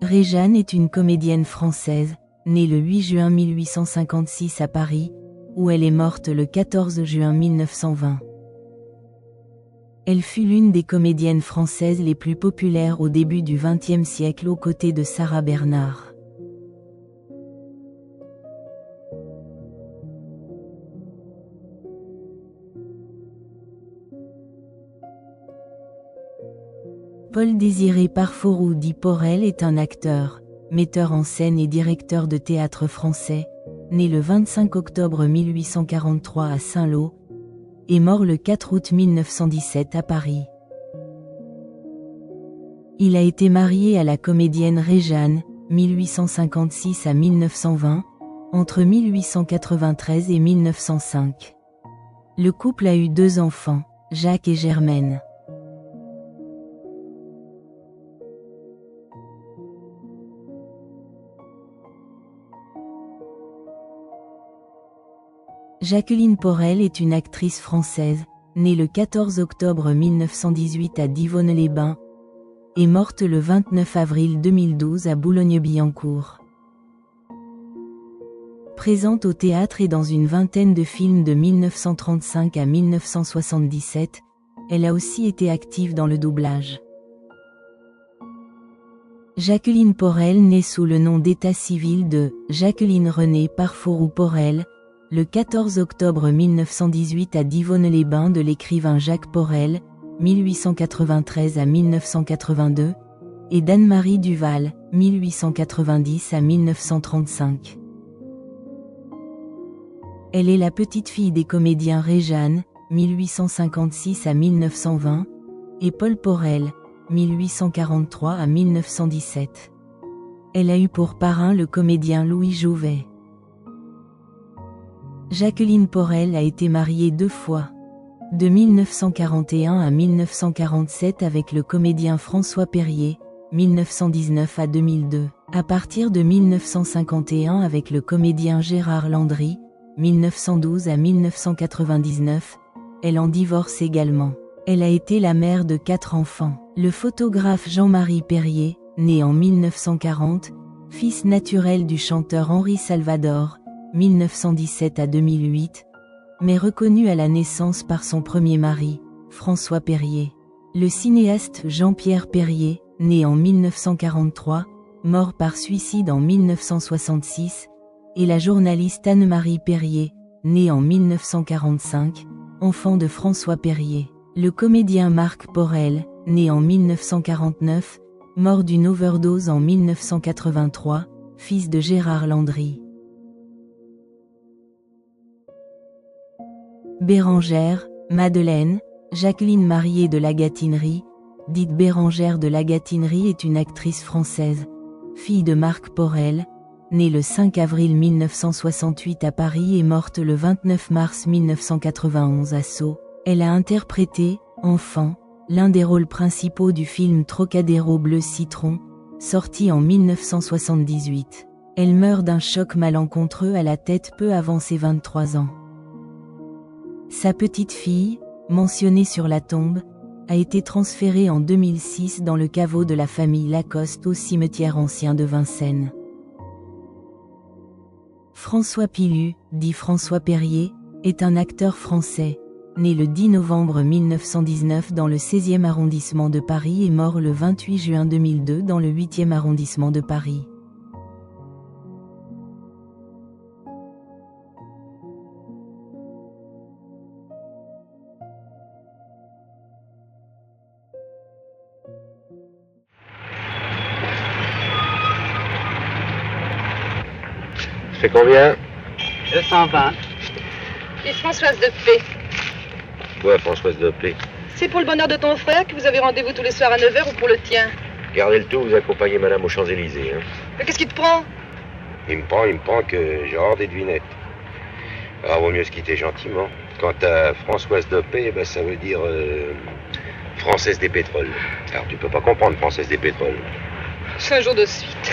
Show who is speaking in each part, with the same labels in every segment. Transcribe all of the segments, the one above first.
Speaker 1: Réjeanne est une comédienne française, née le 8 juin 1856 à Paris, où elle est morte le 14 juin 1920. Elle fut l'une des comédiennes françaises les plus populaires au début du XXe siècle aux côtés de Sarah Bernhardt. Paul-Désiré Parfourou dit Porel est un acteur, metteur en scène et directeur de théâtre français, né le 25 octobre 1843 à Saint-Lô, et mort le 4 août 1917 à Paris. Il a été marié à la comédienne Réjeanne, 1856 à 1920, entre 1893 et 1905. Le couple a eu 2 enfants, Jacques et Germaine. Jacqueline Porel est une actrice française, née le 14 octobre 1918 à Divonne-les-Bains, et morte le 29 avril 2012 à Boulogne-Billancourt. Présente au théâtre et dans une vingtaine de films de 1935 à 1977, elle a aussi été active dans le doublage. Jacqueline Porel naît sous le nom d'état civil de Jacqueline Renée Parfourou Porel, le 14 octobre 1918 à Divonne-les-Bains de l'écrivain Jacques Porel, 1893 à 1982, et d'Anne-Marie Duval, 1890 à 1935. Elle est la petite-fille des comédiens Réjeanne, 1856 à 1920, et Paul Porel, 1843 à 1917. Elle a eu pour parrain le comédien Louis Jouvet. Jacqueline Porel a été mariée 2 fois. De 1941 à 1947 avec le comédien François Perrier, 1919 à 2002. À partir de 1951 avec le comédien Gérard Landry, 1912 à 1999, elle en divorce également. Elle a été la mère de 4 enfants. Le photographe Jean-Marie Perrier, né en 1940, fils naturel du chanteur Henri Salvador, 1917 à 2008, mais reconnu à la naissance par son premier mari, François Perrier. Le cinéaste Jean-Pierre Perrier, né en 1943, mort par suicide en 1966, et la journaliste Anne-Marie Perrier, née en 1945, enfant de François Perrier. Le comédien Marc Porel, né en 1949, mort d'une overdose en 1983, fils de Gérard Landry. Bérengère, Madeleine, Jacqueline Marié de la Gatinerie, dite Bérengère de la Gatinerie est une actrice française, fille de Marc Porel, née le 5 avril 1968 à Paris et morte le 29 mars 1991 à Sceaux. Elle a interprété, enfant, l'un des rôles principaux du film Trocadéro Bleu Citron, sorti en 1978. Elle meurt d'un choc malencontreux à la tête peu avant ses 23 ans. Sa petite fille, mentionnée sur la tombe, a été transférée en 2006 dans le caveau de la famille Lacoste au cimetière ancien de Vincennes. François Pilu, dit François Perrier, est un acteur français, né le 10 novembre 1919 dans le 16e arrondissement de Paris et mort le 28 juin 2002 dans le 8e arrondissement de Paris.
Speaker 2: C'est combien?
Speaker 3: 220.
Speaker 4: Et Françoise de P.
Speaker 2: Quoi, Françoise Doplé?
Speaker 4: C'est pour le bonheur de ton frère que vous avez rendez-vous tous les soirs à 9h ou pour le tien?
Speaker 2: Gardez le tout, vous accompagnez madame aux Champs-Élysées. Hein.
Speaker 4: Mais qu'est-ce qui te prend?
Speaker 2: Il me prend que j'ai hors des devinettes. Alors, vaut mieux se quitter gentiment. Quant à Françoise Doplé, ben, ça veut dire Française des pétroles. Alors, tu peux pas comprendre Française des pétroles.
Speaker 4: 5 jours de suite.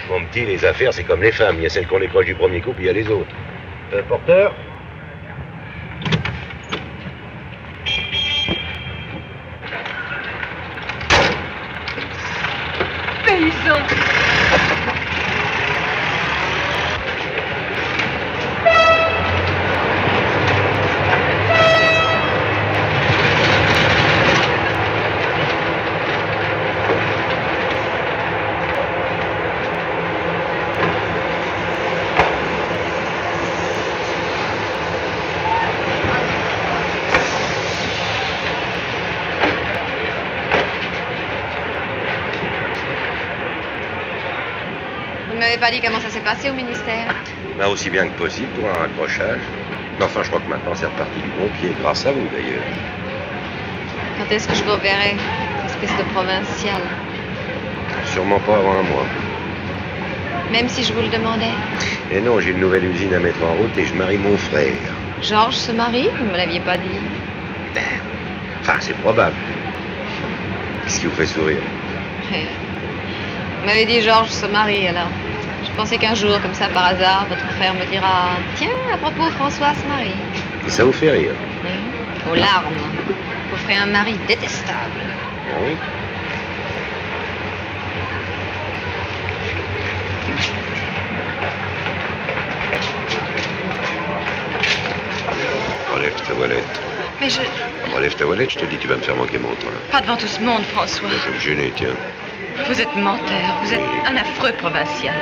Speaker 2: Mon petit, les affaires, c'est comme les femmes. Il y a celles qu'on décroche du premier coup, puis il y a les autres. Porteur?
Speaker 4: Paysan!
Speaker 3: m'avez pas dit comment ça s'est passé au ministère?
Speaker 2: Bah, aussi bien que possible pour un raccrochage. Mais enfin, je crois que maintenant c'est reparti du bon pied, grâce à vous d'ailleurs.
Speaker 3: Quand est-ce que je vous reverrai? Espèce de provincial.
Speaker 2: Sûrement pas avant un mois.
Speaker 3: Même si je vous le demandais.
Speaker 2: Et non, j'ai une nouvelle usine à mettre en route et je marie mon frère.
Speaker 3: Georges se marie? Vous ne me l'aviez pas dit.
Speaker 2: Enfin, c'est probable. Qu'est-ce qui vous fait sourire?
Speaker 3: Vous m'avez dit Georges se marie, alors. Je pensais qu'un jour, comme ça par hasard, votre frère me dira tiens, à propos, François se marie.
Speaker 2: Et ça vous fait rire?
Speaker 3: Oui. Aux larmes. Vous ferez un mari détestable.
Speaker 2: Oui. Relève ta voilette.
Speaker 3: Mais je...
Speaker 2: Relève ta voilette, je te dis, tu vas me faire manquer mon train.
Speaker 3: Pas devant tout ce monde, François.
Speaker 2: Je vais me gêner, tiens.
Speaker 3: Vous êtes menteur, vous êtes un affreux provincial.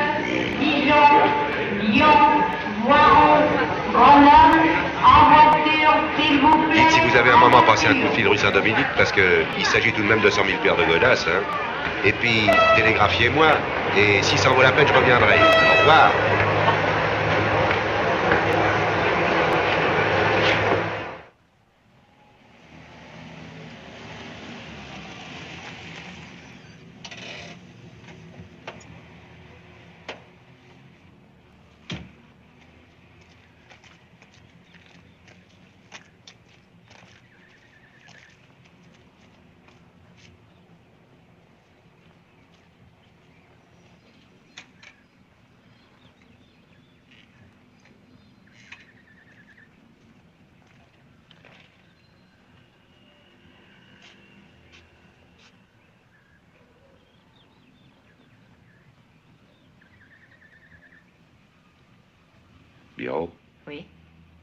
Speaker 5: Lyon, Voiron, Grenoble, en voiture, s'il vous plaît.
Speaker 2: Dites si vous avez un moment passé un coup de fil rue Saint-Dominique, parce qu'il s'agit tout de même de 100 000 paires de godasses, hein. Et puis, télégraphiez-moi, et si ça en vaut la peine, je reviendrai. Au revoir. Bureau?
Speaker 3: Oui.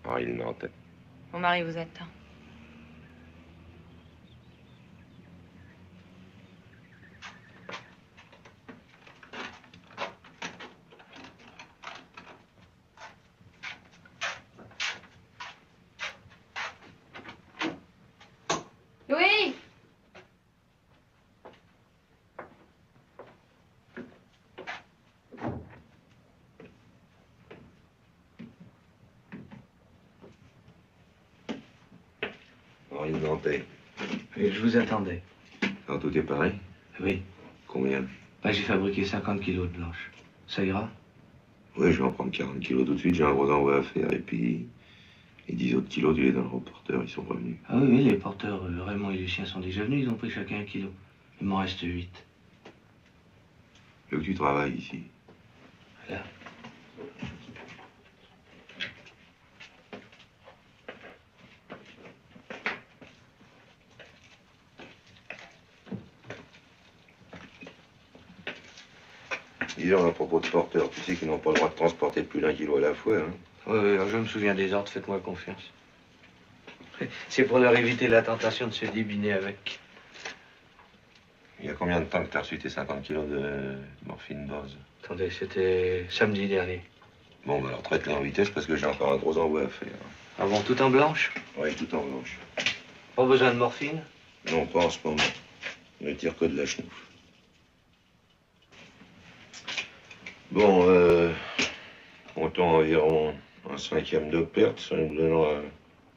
Speaker 2: Henri Le Nantais.
Speaker 3: Mon mari vous attend. Louis!
Speaker 2: Henri Le Nantais.
Speaker 6: Et je vous attendais.
Speaker 2: Alors, tout est pareil?
Speaker 6: Oui.
Speaker 2: Combien?
Speaker 6: Bah, j'ai fabriqué 50 kilos de blanche. Ça ira?
Speaker 2: Oui, je vais en prendre 40 kilos tout de suite, j'ai un gros envoi à faire. Et puis, les 10 autres kilos, tu les donnes au porteur, ils sont revenus.
Speaker 6: Ah oui, oui, les porteurs Raymond et Lucien sont déjà venus, ils ont pris chacun 1 kilo. Il m'en reste 8.
Speaker 2: Je veux que tu travailles ici.
Speaker 6: Là.
Speaker 2: Dis donc, à propos de porteurs, tu sais qu'ils n'ont pas le droit de transporter plus d'1 kilo à la fois, hein?
Speaker 6: Oui, oui, je me souviens des ordres, faites-moi confiance. C'est pour leur éviter la tentation de se débiner avec.
Speaker 2: Il y a combien de temps que tu as reçu tes 50 kilos de morphine base?
Speaker 6: Attendez, c'était samedi dernier.
Speaker 2: Bon, bah alors traite-les en vitesse parce que j'ai encore un gros envoi à faire.
Speaker 6: Ah bon, tout en blanche?
Speaker 2: Oui, tout en blanche.
Speaker 6: Pas besoin de morphine?
Speaker 2: Non, pas en ce moment. Ne tire que de la chenouf. Bon, comptons environ un 5e de perte, ça nous donnera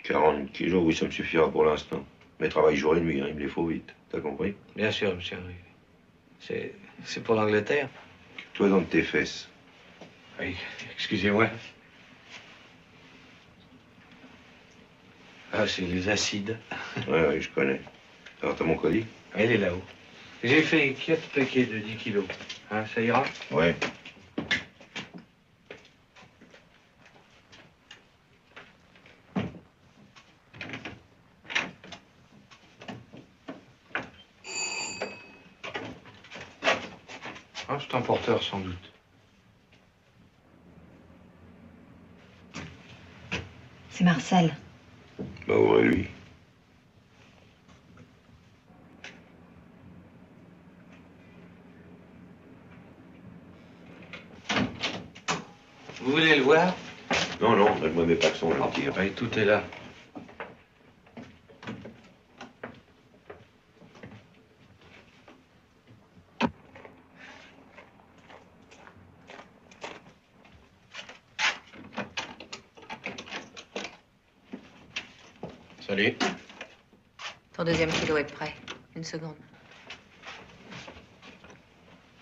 Speaker 2: 40 kilos. Oui, ça me suffira pour l'instant. Mais travaille jour et nuit, hein, il me les faut vite. T'as compris?
Speaker 6: Bien sûr, monsieur, oui. C'est pour l'Angleterre?
Speaker 2: Toi dans tes fesses.
Speaker 6: Oui, excusez-moi. Ah, c'est les acides.
Speaker 2: Oui, je connais. Alors, t'as mon colis?
Speaker 6: Elle est là-haut. J'ai fait 4 paquets de 10 kilos. Hein, ça ira?
Speaker 2: Ouais.
Speaker 6: Ah, c'est un porteur, sans doute.
Speaker 3: C'est Marcel.
Speaker 2: Bah, ouvrez-lui.
Speaker 6: Vous voulez le voir?
Speaker 2: Non, non, donne-moi mes pattes sont gentils.
Speaker 6: Oui, tout est là.
Speaker 7: Salut.
Speaker 3: Ton deuxième kilo est prêt. Une seconde.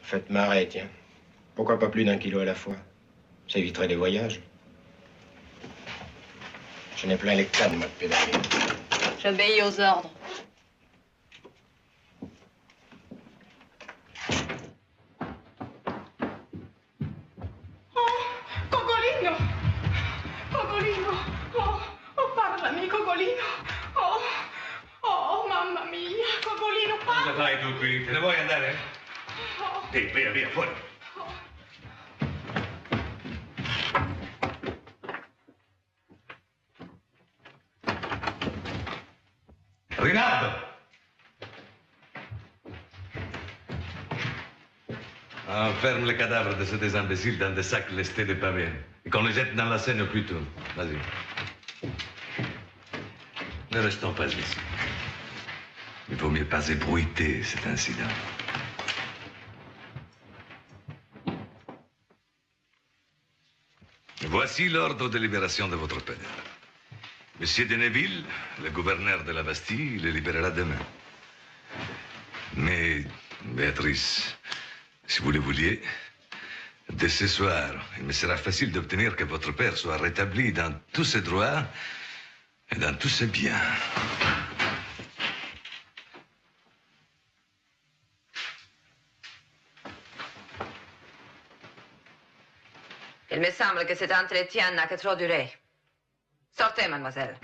Speaker 7: Faites marrer, tiens. Pourquoi pas plus d'1 kilo à la fois? Ça éviterait les voyages. J'en ai plein les cannes, moi, de pédaler.
Speaker 3: J'obéis aux ordres.
Speaker 5: Coccolino! Coccolino! Oh, parlami, Coccolino! Oh, mamma mia! Coccolino,
Speaker 8: Cosa fai tu qui? Te ne vuoi andare? Ehi, via, via, fuori. Rinaldo! On ferme le cadavre de ces deux imbéciles dans des sacs lestés de pavés. Et qu'on les jette dans la Seine au plus tôt. Vas-y. Ne restons pas ici. Il vaut mieux pas ébruiter cet incident. Voici l'ordre de libération de votre père. Monsieur de Neville, le gouverneur de la Bastille, le libérera demain. Mais, Béatrice, si vous le vouliez, dès ce soir, il me sera facile d'obtenir que votre père soit rétabli dans tous ses droits et dans tous ses biens.
Speaker 3: Il me semble que cet entretien n'a que trop duré. Sortez, mademoiselle.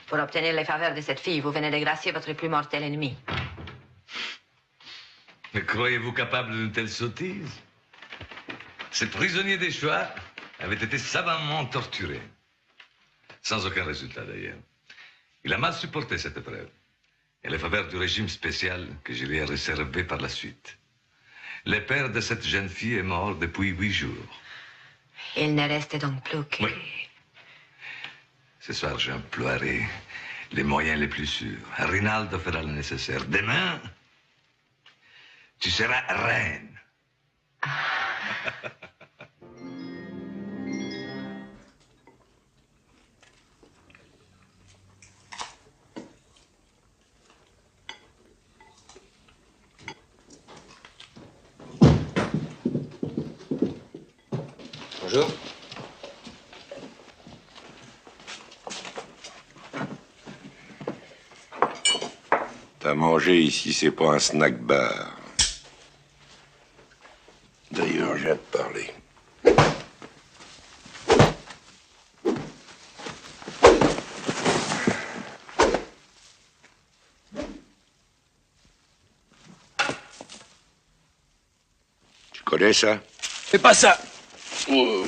Speaker 3: Pour obtenir les faveurs de cette fille, vous venez de gracier votre plus mortel ennemi.
Speaker 8: Mais croyez-vous capable d'une telle sottise? Ce prisonnier des choix avait été savamment torturé. Sans aucun résultat, d'ailleurs. Il a mal supporté cette épreuve. Et les faveurs du régime spécial que je lui ai réservé par la suite. Le père de cette jeune fille est mort depuis 8 jours.
Speaker 3: Il ne reste donc plus que...
Speaker 8: Oui. Ce soir, j'emploierai les moyens les plus sûrs. Rinaldo fera le nécessaire. Demain, tu seras reine.
Speaker 7: Bonjour.
Speaker 2: T'as mangé ici, c'est pas un snack bar. D'ailleurs, j'ai à te parler. Tu connais ça?
Speaker 7: Fais pas ça!
Speaker 2: Oh.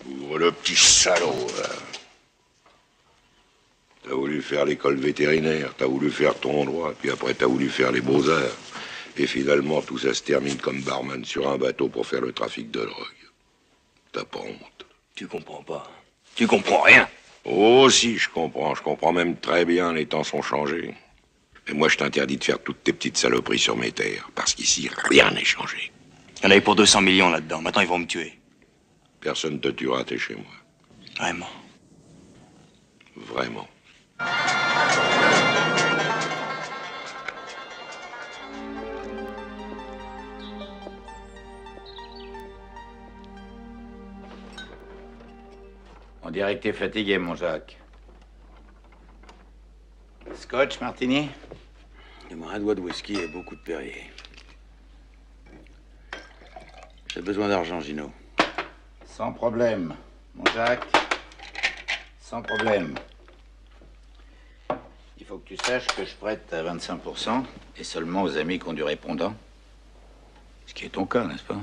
Speaker 2: Ouvre le petit salaud, là. T'as voulu faire l'école vétérinaire, t'as voulu faire ton droit, puis après t'as voulu faire les beaux-arts. Et finalement, tout ça se termine comme barman sur un bateau pour faire le trafic de drogue. T'as pas honte.
Speaker 7: Tu comprends pas. Tu comprends rien.
Speaker 2: Oh si, je comprends même très bien, les temps sont changés. Et moi, je t'interdis de faire toutes tes petites saloperies sur mes terres, parce qu'ici, rien n'est changé.
Speaker 7: Il y en avait pour 200 millions là-dedans. Maintenant, ils vont me tuer.
Speaker 2: Personne te tuera, t'es chez moi.
Speaker 7: Vraiment.
Speaker 2: Vraiment.
Speaker 9: On dirait que t'es fatigué, mon Jacques. Scotch, martini?
Speaker 10: Il me un doigt de whisky et beaucoup de Perrier. J'ai besoin d'argent, Gino.
Speaker 9: Sans problème, mon Jacques. Sans problème. Il faut que tu saches que je prête à 25% et seulement aux amis qui ont du répondant. Ce qui est ton cas, n'est-ce pas?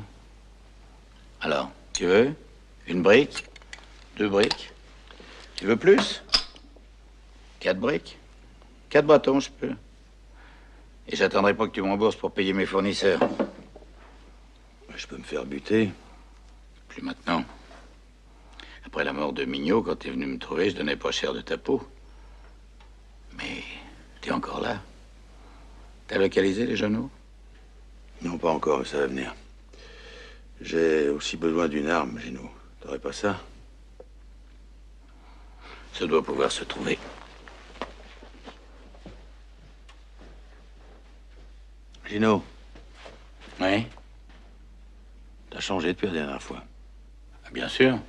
Speaker 9: Alors, tu veux? Une brique? 2 briques? Tu veux plus? 4 briques? 4 bâtons, je peux. Et j'attendrai pas que tu m'embourses pour payer mes fournisseurs.
Speaker 10: Je peux me faire buter.
Speaker 9: Plus maintenant. Après la mort de Mignot, quand t'es venu me trouver, je donnais pas cher de ta peau. localisé les genoux?
Speaker 10: Non, pas encore, mais ça va venir. J'ai aussi besoin d'une arme, Gino. T'aurais pas ça?
Speaker 9: Ça doit pouvoir se trouver.
Speaker 10: Gino,
Speaker 9: Oui?
Speaker 10: t'as changé depuis la dernière fois.
Speaker 9: Ah, bien sûr.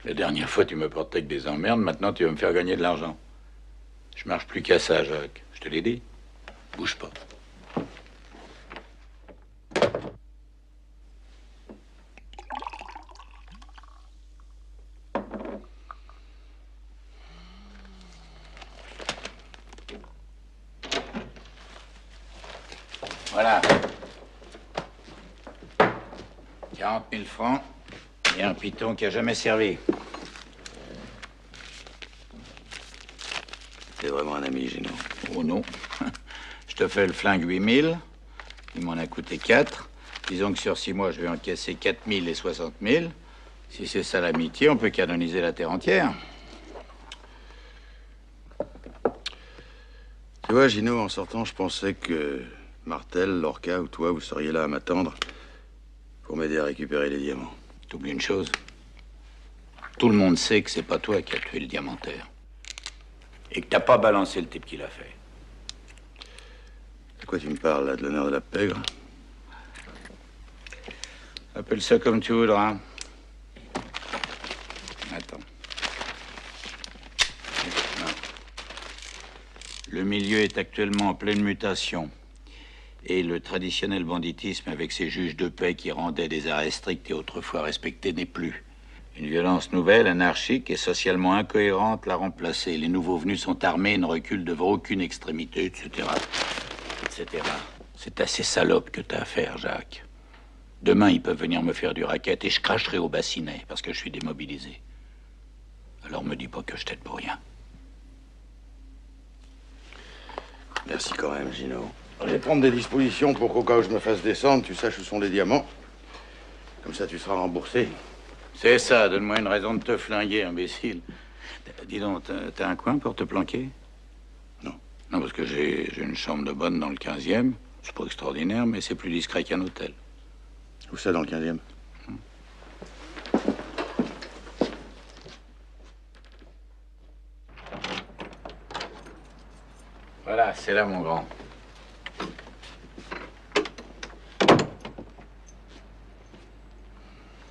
Speaker 9: La dernière fois, tu me portais avec des emmerdes. Maintenant, tu vas me faire gagner de l'argent. Je marche plus qu'à ça, Jacques. Je te l'ai dit. Bouge pas. Voilà. 40 000 francs et un piton qui a jamais servi.
Speaker 10: T'es vraiment un ami, Gino.
Speaker 9: Oh non. Je te fais le flingue 8 000. Il m'en a coûté 4. Disons que sur 6 mois, je vais encaisser 4 000 et 60 000. Si c'est ça l'amitié, on peut canoniser la terre entière.
Speaker 10: Tu vois, Gino, en sortant, je pensais que Martel, Lorca ou toi, vous seriez là à m'attendre pour m'aider à récupérer les diamants.
Speaker 9: T'oublies une chose. Tout le monde sait que c'est pas toi qui as tué le diamantaire. Et que t'as pas balancé le type qui l'a fait.
Speaker 10: De quoi tu me parles, là, de l'honneur de la pègre?
Speaker 9: Appelle ça comme tu voudras. Attends. Non. Le milieu est actuellement en pleine mutation. Et le traditionnel banditisme avec ses juges de paix qui rendaient des arrêts stricts et autrefois respectés n'est plus. Une violence nouvelle, anarchique et socialement incohérente l'a remplacée. Les nouveaux venus sont armés et ne reculent devant aucune extrémité, etc. etc. C'est à ces salopes que t'as affaire, Jacques. Demain, ils peuvent venir me faire du racket et je cracherai au bassinet parce que je suis démobilisé. Alors me dis pas que je t'aide pour rien.
Speaker 10: Merci quand même, Gino. Je vais prendre des dispositions pour qu'au cas où je me fasse descendre, tu saches où sont les diamants. Comme ça, tu seras remboursé.
Speaker 9: C'est ça, donne-moi une raison de te flinguer, imbécile. Dis donc, t'as un coin pour te planquer?
Speaker 10: Non.
Speaker 9: Non, parce que j'ai une chambre de bonne dans le 15e. C'est pas extraordinaire, mais c'est plus discret qu'un hôtel.
Speaker 10: Où ça, dans le 15e?
Speaker 9: Voilà, c'est là, mon grand.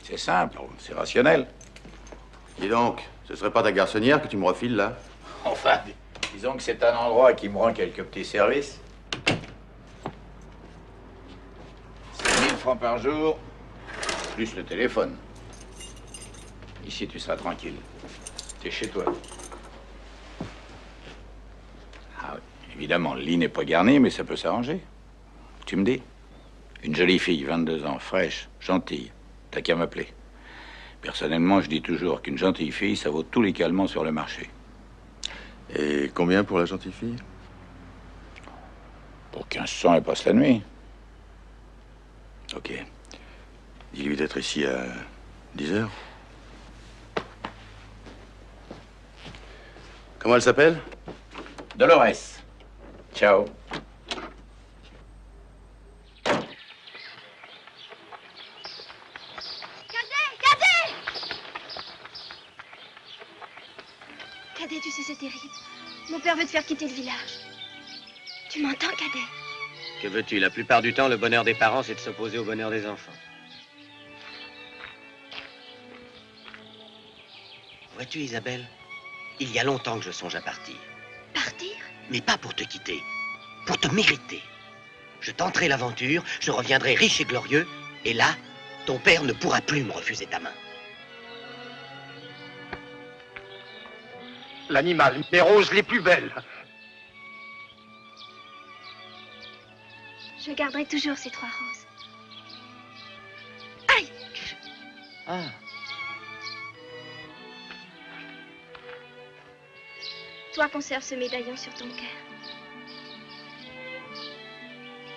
Speaker 9: C'est simple, c'est rationnel.
Speaker 10: Dis donc, ce serait pas ta garçonnière que tu me refiles, là?
Speaker 9: Enfin, disons que c'est un endroit qui me rend quelques petits services. 5 000 francs par jour, plus le téléphone. Ici, tu seras tranquille. T'es chez toi. Ah oui, évidemment, le lit n'est pas garni, mais ça peut s'arranger. Tu me dis? Une jolie fille, 22 ans, fraîche, gentille. T'as qu'à m'appeler. Personnellement, je dis toujours qu'une gentille fille, ça vaut tous les calmants sur le marché.
Speaker 10: Et combien pour la gentille fille?
Speaker 9: Pour 1500, elle passe la nuit.
Speaker 10: Ok. Dis-lui d'être ici à 10 heures. Comment elle s'appelle?
Speaker 9: Dolores. Ciao.
Speaker 11: Cadet, tu sais, c'est terrible. Mon père veut te faire quitter le village. Tu m'entends, Cadet?
Speaker 12: Que veux-tu? La plupart du temps, le bonheur des parents, c'est de s'opposer au bonheur des enfants. Vois-tu, Isabelle, il y a longtemps que je songe à partir.
Speaker 11: Partir?
Speaker 12: Mais pas pour te quitter, pour te mériter. Je tenterai l'aventure, je reviendrai riche et glorieux, et là, ton père ne pourra plus me refuser ta main.
Speaker 13: L'animal, les roses les plus belles.
Speaker 11: Je garderai toujours ces 3 roses. Aïe!
Speaker 12: Ah.
Speaker 11: Toi, conserve ce médaillon sur ton cœur.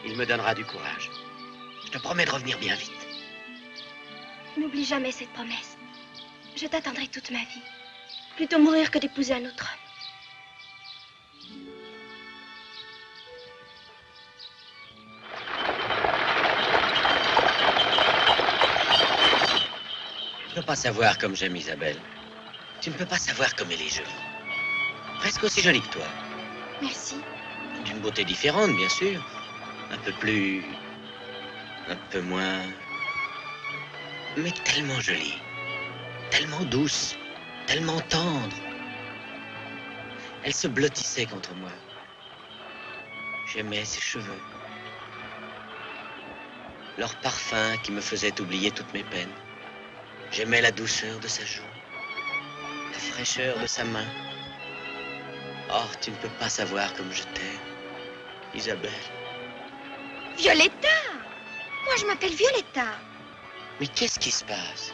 Speaker 12: Il me donnera du courage. Je te promets de revenir bien vite.
Speaker 11: N'oublie jamais cette promesse. Je t'attendrai toute ma vie. Plutôt mourir que d'épouser un autre homme.
Speaker 12: pas savoir comme j'aime Isabelle. Tu ne peux pas savoir comme elle est jolie. Presque aussi jolie que toi.
Speaker 11: Merci.
Speaker 12: D'une beauté différente, bien sûr. Un peu plus... un peu moins... mais tellement jolie. Tellement douce. Tellement tendre. Elle se blottissait contre moi. J'aimais ses cheveux. Leur parfum qui me faisait oublier toutes mes peines. J'aimais la douceur de sa joue. La fraîcheur de sa main. Oh, tu ne peux pas savoir comme je t'aime, Isabelle.
Speaker 11: Violetta! Moi, je m'appelle Violetta.
Speaker 12: Mais qu'est-ce qui se passe?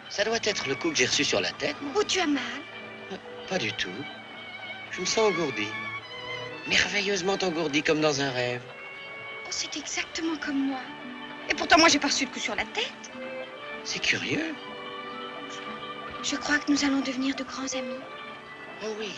Speaker 12: Ça doit être le coup que j'ai reçu sur la tête, moi.
Speaker 11: Oh, tu as mal?
Speaker 12: Pas du tout. Je me sens engourdi. Merveilleusement engourdi, comme dans un rêve.
Speaker 11: Oh, c'est exactement comme moi. Et pourtant, moi, j'ai pas reçu le coup sur la tête.
Speaker 12: C'est curieux.
Speaker 11: Je crois que nous allons devenir de grands amis.
Speaker 12: Oh oui.